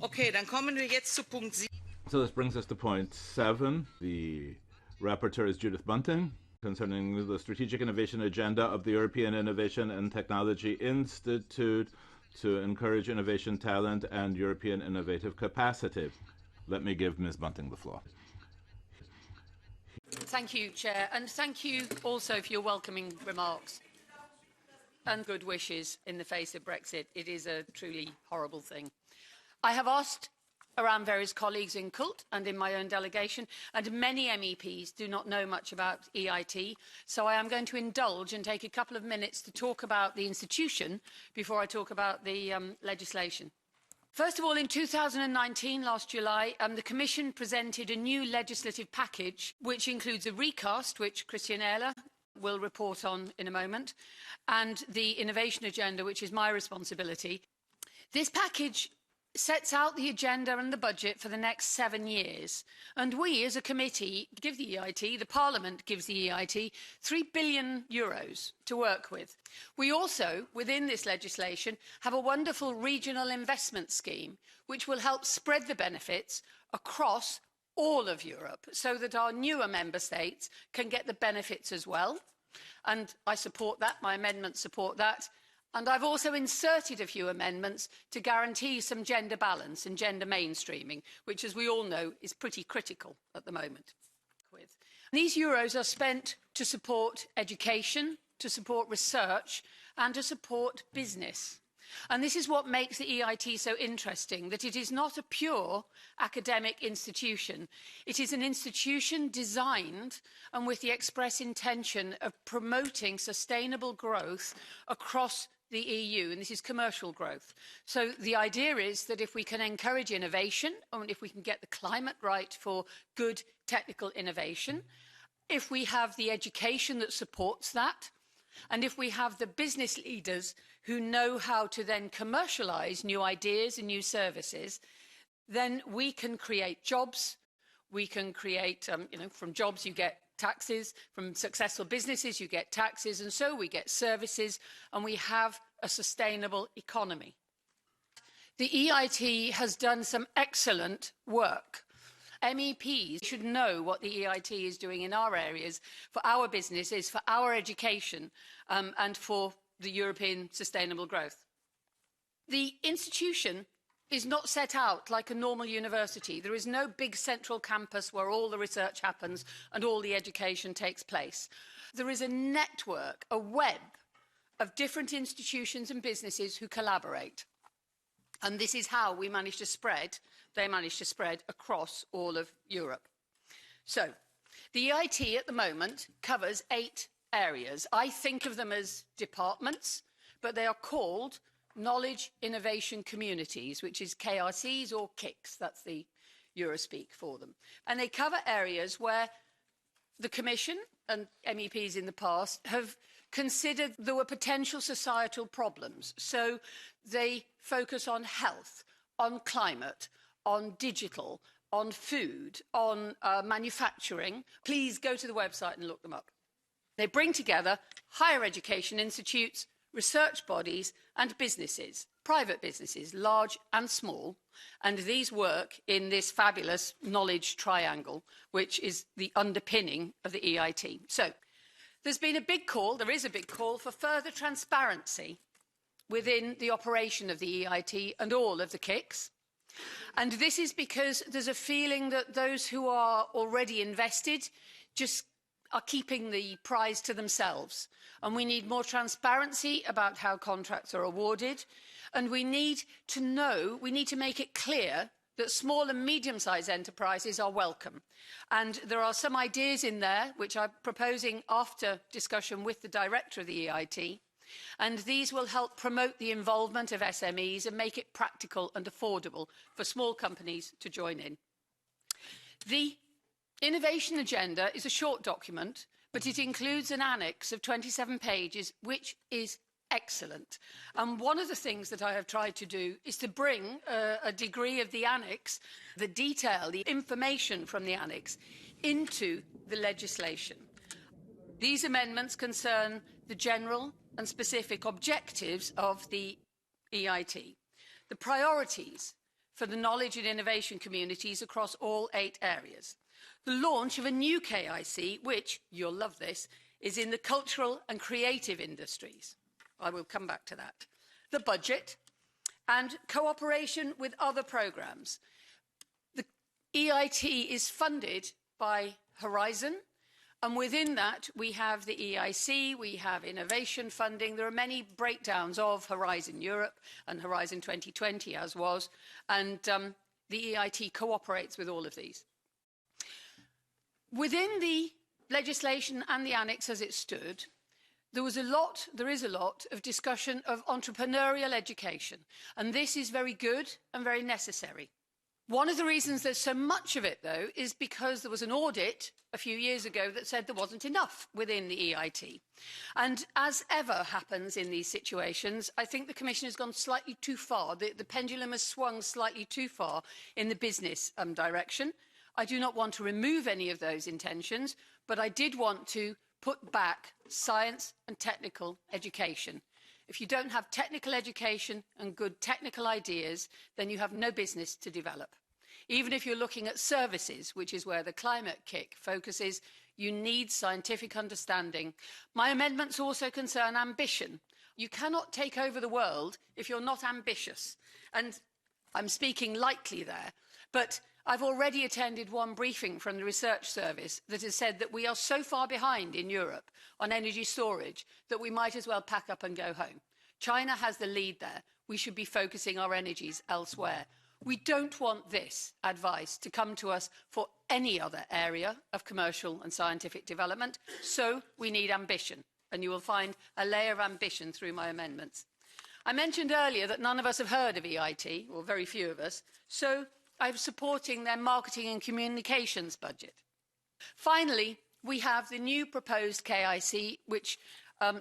Okay, dann kommen wir jetzt zu Punkt 7. So this brings us to point 7. The rapporteur is Judith Bunting, concerning the strategic innovation agenda of the European Innovation and Technology Institute to encourage innovation talent and European innovative capacity. Let me give Ms. Bunting the floor. Thank you, Chair, and thank you also for your welcoming remarks and good wishes in the face of Brexit. It is a truly horrible thing. I have asked around various colleagues in CULT and in my own delegation, and many MEPs do not know much about EIT, so I am going to indulge and take a couple of minutes to talk about the institution before I talk about the legislation. First of all, in 2019, last July, the Commission presented a new legislative package, which includes a recast, which Christian Ehler will report on in a moment, and the innovation agenda, which is my responsibility. This package sets out the agenda and the budget for the next 7 years. And we, as a committee, give the EIT, the Parliament gives the EIT, €3 billion to work with. We also, within this legislation, have a wonderful regional investment scheme, which will help spread the benefits across all of Europe so that our newer member states can get the benefits as well. And I support that, my amendments support that. And I've also inserted a few amendments to guarantee some gender balance and gender mainstreaming, which, as we all know, is pretty critical at the moment. These euros are spent to support education, to support research, and to support business. And this is what makes the EIT so interesting, that it is not a pure academic institution. It is an institution designed and with the express intention of promoting sustainable growth across the EU, and this is commercial growth. So the idea is that if we can encourage innovation, and if we can get the climate right for good technical innovation, if we have the education that supports that, and if we have the business leaders who know how to then commercialise new ideas and new services, then we can create jobs. We can create, from jobs you get taxes, from successful businesses you get taxes, and so we get services, and we have a sustainable economy. The EIT has done some excellent work. MEPs should know what the EIT is doing in our areas, for our businesses, for our education, and for the European sustainable growth. The institution is not set out like a normal university. There is no big central campus where all the research happens and all the education takes place. There is a network, a web of different institutions and businesses who collaborate. And this is how they manage to spread across all of Europe. So, the EIT at the moment covers 8 areas. I think of them as departments, but they are called Knowledge Innovation Communities, which is KRCs or KICs, that's the Eurospeak for them. And they cover areas where the Commission and MEPs in the past have considered there were potential societal problems. So they focus on health, on climate, on digital, on food, on manufacturing. Please go to the website and look them up. They bring together higher education institutes, research bodies and businesses, private businesses, large and small, and these work in this fabulous knowledge triangle, which is the underpinning of the EIT. So there is a big call for further transparency within the operation of the EIT and all of the KICs. And this is because there's a feeling that those who are already invested just are keeping the prize to themselves. And we need more transparency about how contracts are awarded. And we need to make it clear that small and medium-sized enterprises are welcome. And there are some ideas in there which I'm proposing after discussion with the director of the EIT. And these will help promote the involvement of SMEs and make it practical and affordable for small companies to join in. The innovation agenda is a short document, but it includes an annex of 27 pages, which is excellent. And one of the things that I have tried to do is to bring a degree of the annex, the detail, the information from the annex, into the legislation. These amendments concern the general and specific objectives of the EIT, the priorities for the knowledge and innovation communities across all 8 areas. The launch of a new KIC, which, you'll love this, is in the cultural and creative industries. I will come back to that. The budget and cooperation with other programmes. The EIT is funded by Horizon, and within that we have the EIC, we have innovation funding. There are many breakdowns of Horizon Europe and Horizon 2020 as was, and the EIT cooperates with all of these. Within the legislation and the annex as it stood, there is a lot of discussion of entrepreneurial education, and this is very good and very necessary. One of the reasons there's so much of it, though, is because there was an audit a few years ago that said there wasn't enough within the EIT. And as ever happens in these situations, I think the Commission has gone slightly too far. The pendulum has swung slightly too far in the business direction. I do not want to remove any of those intentions, but I did want to put back science and technical education. If you don't have technical education and good technical ideas, then you have no business to develop. Even if you're looking at services, which is where the climate kick focuses, you need scientific understanding. My amendments also concern ambition. You cannot take over the world if you're not ambitious. And I'm speaking lightly there, but I've already attended one briefing from the research service that has said that we are so far behind in Europe on energy storage that we might as well pack up and go home. China has the lead there. We should be focusing our energies elsewhere. We don't want this advice to come to us for any other area of commercial and scientific development, so we need ambition, and you will find a layer of ambition through my amendments. I mentioned earlier that none of us have heard of EIT, or very few of us, so I'm supporting their marketing and communications budget. Finally, we have the new proposed KIC, which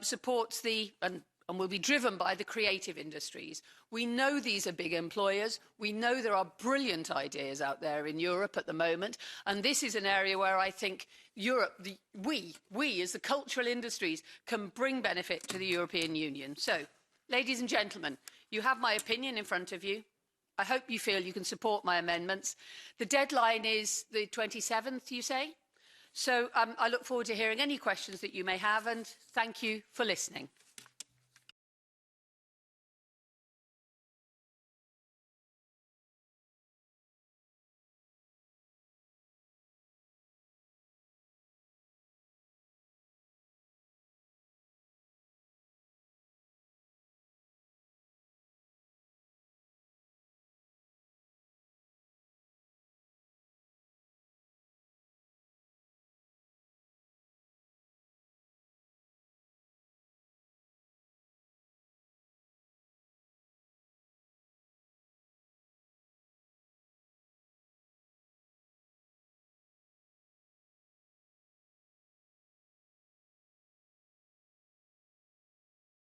supports and will be driven by the creative industries. We know these are big employers. We know there are brilliant ideas out there in Europe at the moment. And this is an area where I think Europe, we as the cultural industries, can bring benefit to the European Union. So, ladies and gentlemen, you have my opinion in front of you. I hope you feel you can support my amendments. The deadline is the 27th, you say? So I look forward to hearing any questions that you may have, and thank you for listening.